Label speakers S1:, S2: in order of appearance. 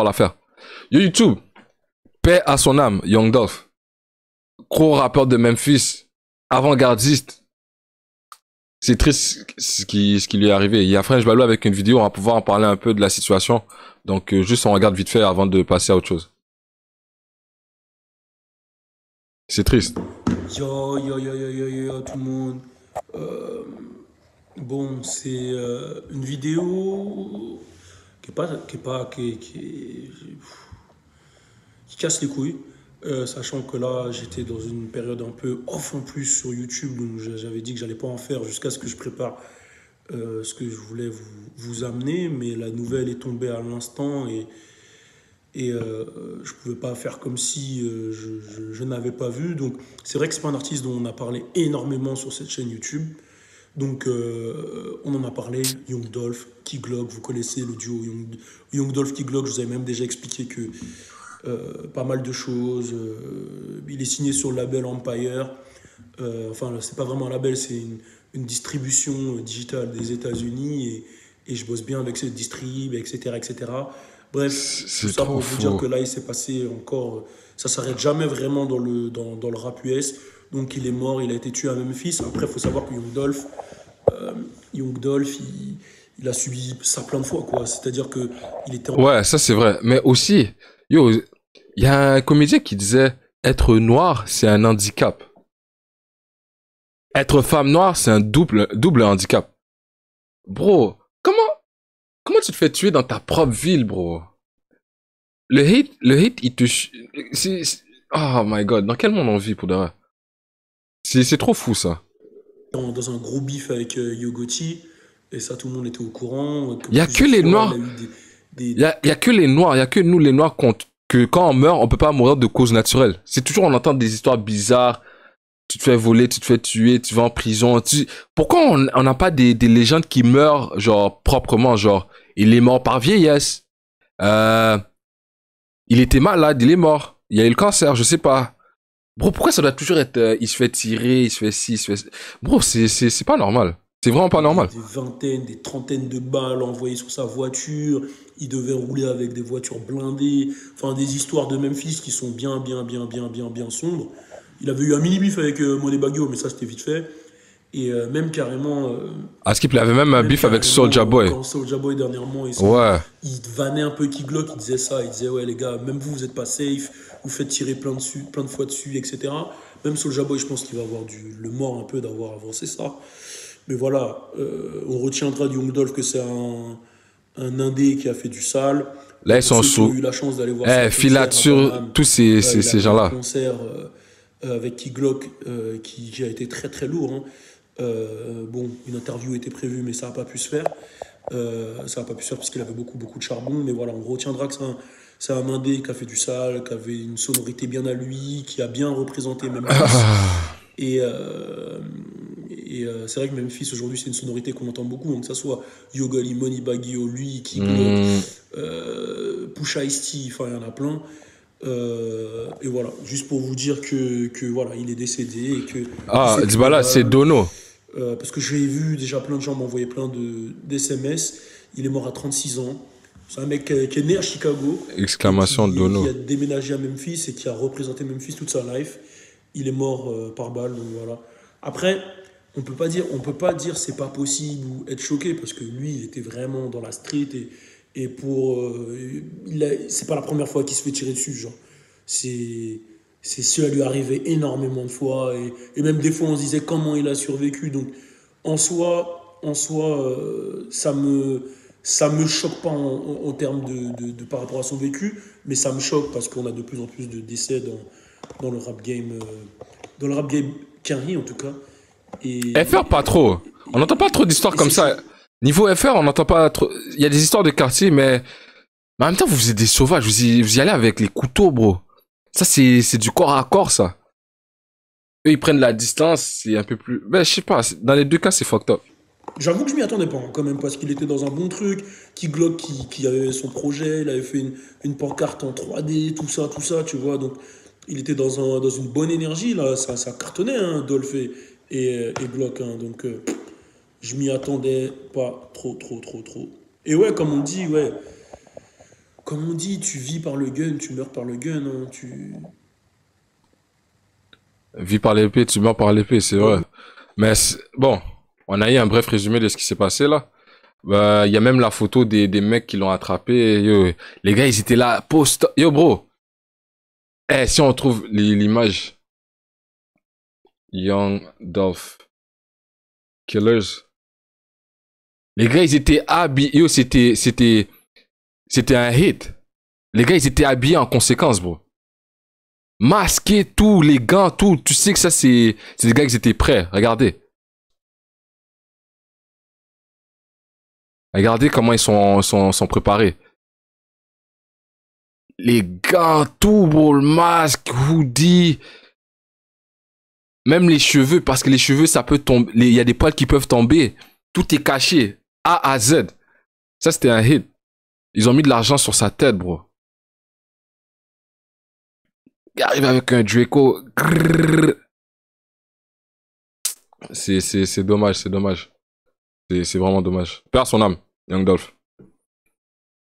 S1: l'affaire. Yo, YouTube, paix à son âme, Young Dolph. Gros rappeur de Memphis, avant-gardiste. C'est triste ce qui lui est arrivé. Il y a French Balou avec une vidéo, on va pouvoir en parler un peu de la situation. Donc, juste on regarde vite fait avant de passer à autre chose. C'est triste.
S2: Yo, yo, yo, yo, yo, yo, yo, tout le monde. Euh, bon, c'est une vidéo qui casse les couilles. Sachant que là, j'étais dans une période un peu off en plus sur YouTube, donc j'avais dit que j'allais pas en faire jusqu'à ce que je prépare ce que je voulais vous amener, mais la nouvelle est tombée à l'instant et je pouvais pas faire comme si je n'avais pas vu. Donc c'est vrai que c'est pas un artiste dont on a parlé énormément sur cette chaîne YouTube. Donc on en a parlé, Young Dolph, Key Glock, vous connaissez le duo Young Dolph, Key Glock, je vous avais même déjà expliqué que pas mal de choses. Il est signé sur le label Empire. Enfin, c'est pas vraiment un label, c'est une distribution digitale des États-Unis et je bosse bien avec cette distrib, etc., etc. Bref, tout
S1: C'est
S2: ça
S1: trop
S2: pour vous dire
S1: fou.
S2: que là, il s'est passé encore. Ça s'arrête jamais vraiment dans le rap US. Donc, il est mort, il a été tué à Memphis. Après, il faut savoir que Young Dolph, il a subi ça plein de fois, quoi. C'est-à-dire que il était en.
S1: Ouais, ça c'est vrai. Mais aussi, yo, il y a un comédien qui disait être noir, c'est un handicap. Être femme noire, c'est un double handicap. Bro, comment tu te fais tuer dans ta propre ville, bro? Le hate, il te... Oh my god, dans quel monde on vit pour de vrai? C'est trop fou, ça.
S2: Dans un gros bif avec Yogoti, et ça tout le monde était au courant, que
S1: Il y a que
S2: plusieurs
S1: les
S2: fois il a
S1: noirs,
S2: eu des.
S1: il y a que les noirs, il y a que nous les noirs que quand on meurt, on peut pas mourir de cause naturelle. C'est toujours, on entend des histoires bizarres, tu te fais voler, tu te fais tuer, tu vas en prison. Pourquoi on n'a pas des légendes qui meurent, genre, proprement, genre, il est mort par vieillesse, euh, il était malade, il est mort, il a eu le cancer, je sais pas. Bro, pourquoi ça doit toujours être, il se fait tirer, il se fait ci, il se fait... Bro, c'est pas normal. C'est vraiment pas normal.
S2: Des vingtaines, des trentaines de balles envoyées sur sa voiture. Il devait rouler avec des voitures blindées. Enfin, des histoires de Memphis qui sont bien, bien, bien, bien, bien, bien sombres. Il avait eu un mini bif avec Monet Baggio, mais ça c'était vite fait. Et
S1: Askip, il avait même un beef avec Soulja Boy.
S2: quand Soulja Boy dernièrement,
S1: Ouais.
S2: il vannait un peu Key Glock, il disait ça, il disait ouais les gars, même vous, vous n'êtes pas safe, vous faites tirer plein de fois dessus, etc. Même Soulja Boy, je pense qu'il va avoir le mort un peu d'avoir avancé ça. Mais voilà, on retiendra du Young Dolph que c'est un indé qui a fait du sale.
S1: Là, ils
S2: Pour
S1: sont
S2: ceux qui ont
S1: sous.
S2: eu la chance d'aller voir son
S1: Eh,
S2: concert à
S1: filature,
S2: Paname,
S1: tous
S2: il a
S1: ces
S2: fait un
S1: gens-là.
S2: concert avec Key Glock qui a été très très lourd, hein. Bon, une interview était prévue, mais ça n'a pas pu se faire. Ça n'a pas pu se faire parce qu'il avait beaucoup beaucoup de charbon. Mais voilà, on retiendra que c'est un indé qui a fait du sale, qui avait une sonorité bien à lui, qui a bien représenté Memphis.
S1: Ah.
S2: Et, c'est vrai que Memphis aujourd'hui c'est une sonorité qu'on entend beaucoup, donc que ça soit Yoga Limoni, Baggio, lui, Key Glock,
S1: Hmm.
S2: Pusha T, enfin il y en a plein. Et voilà, juste pour vous dire que voilà, il est décédé et que il
S1: Ah,
S2: s'est tué
S1: Dybala, c'est
S2: là.
S1: Dono.
S2: Parce que j'ai vu déjà plein de gens m'envoyer plein d'SMS. Il est mort à 36 ans. C'est un mec qui est né à Chicago et
S1: Exclamation
S2: qui
S1: Dono.
S2: a déménagé à Memphis et qui a représenté Memphis toute sa life. Il est mort par balle, donc voilà. Après, on peut pas dire c'est pas possible ou être choqué parce que lui, il était vraiment dans la street et c'est pas la première fois qu'il se fait tirer dessus, genre. C'est, cela lui arrivait énormément de fois et même des fois on se disait comment il a survécu. Donc ça me choque pas en termes par rapport à son vécu, mais ça me choque parce qu'on a de plus en plus de décès dans le rap game, dans le rap game Quinry en tout cas.
S1: FR, pas trop. On n'entend pas trop d'histoires
S2: Et
S1: comme
S2: c'est
S1: ça.
S2: chaud.
S1: Niveau FR, on n'entend pas trop. Il y a des histoires de quartier, mais en même temps, vous êtes des sauvages. Vous y allez avec les couteaux, bro. Ça, c'est du corps à corps, ça. Eux, ils prennent la distance, c'est un peu plus. Ben, je sais pas. Dans les deux cas, c'est fucked up.
S2: J'avoue que je m'y attendais pas, hein, quand même, parce qu'il était dans un bon truc, qui avait son projet, il avait fait une pancarte en 3D, tout ça, tu vois. Donc, il était dans une bonne énergie, là, ça cartonnait, hein, Dolph et Glock, hein, donc, je m'y attendais pas trop, trop, trop, trop. Et ouais, comme on dit, ouais, comme on dit, tu vis par le gun, tu meurs par le gun. Hein,
S1: Vis par l'épée, tu meurs par l'épée, c'est
S2: Bah
S1: vrai.
S2: oui.
S1: Mais bon, on a eu un bref résumé de ce qui s'est passé là. Bah, il y a même la photo des mecs qui l'ont attrapé. Yo, les gars, ils étaient là, post. Yo, bro. Eh, si on trouve l'image, Young Dolph Killers. Les gars, ils étaient habillés. Yo, c'était un hit. Les gars, ils étaient habillés en conséquence, bro. Masqués, tout, les gants, tout. Tu sais que ça, c'est des gars qui étaient prêts. Regardez. Regardez comment ils sont préparés. Les gants, tout, bro, le masque, hoodie. Même les cheveux, parce que les cheveux, ça peut tomber. Il y a des poils qui peuvent tomber. Tout est caché. A à Z. Ça, c'était un hit. Ils ont mis de l'argent sur sa tête, bro. Il arrive avec un Draco. C'est dommage, c'est dommage. C'est vraiment dommage. Perd son âme, Young Dolph.